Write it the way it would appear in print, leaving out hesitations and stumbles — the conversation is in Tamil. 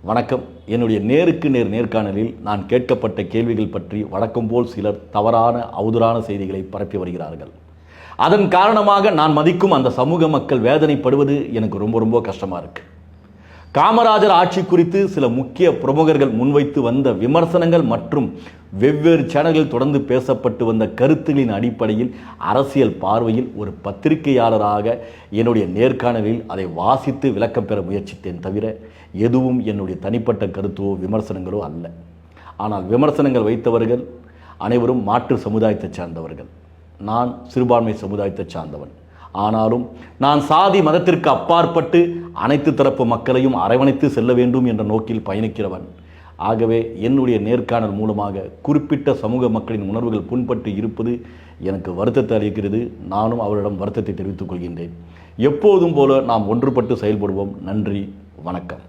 வணக்கம். என்னுடைய நேருக்கு நேர் நேர்காணலில் நான் கேட்கப்பட்ட கேள்விகள் பற்றி வழக்கம் போல் சிலர் தவறான அவதூறான செய்திகளை பரப்பி வருகிறார்கள். அதன் காரணமாக நான் மதிக்கும் அந்த சமூக மக்கள் வேதனைப்படுவது எனக்கு ரொம்ப ரொம்ப கஷ்டமாக இருக்கு. காமராஜர் ஆட்சி குறித்து சில முக்கிய பிரமுகர்கள் முன்வைத்து வந்த விமர்சனங்கள் மற்றும் வெவ்வேறு சேனல்களில் தொடர்ந்து பேசப்பட்டு வந்த கருத்துகளின் அடிப்படையில் அரசியல் பார்வையில் ஒரு பத்திரிகையாளராக என்னுடைய நேர்காணலில் அதை வாசித்து விளக்கம் பெற முயற்சித்தேன் தவிர எதுவும் என்னுடைய தனிப்பட்ட கருத்தோ விமர்சனங்களோ அல்ல. ஆனால் விமர்சனங்கள் வைத்தவர்கள் அனைவரும் மாற்று சமுதாயத்தைச் சார்ந்தவர்கள். நான் சிறுபான்மை சமுதாயத்தைச் சார்ந்தவன். ஆனாலும் நான் சாதி மதத்திற்கு அப்பாற்பட்டு அனைத்து தரப்பு மக்களையும் அரவணைத்து செல்ல வேண்டும் என்ற நோக்கில் பயணிக்கிறவன். ஆகவே என்னுடைய நேர்காணல் மூலமாக குறிப்பிட்ட சமூக மக்களின் உணர்வுகள் புண்பட்டு இருப்பது எனக்கு வருத்தத்தை அளிக்கிறது. நானும் அவரிடம் வருத்தத்தை தெரிவித்துக் கொள்கின்றேன். எப்போதும் போல நாம் ஒன்றுபட்டு செயல்படுவோம். நன்றி, வணக்கம்.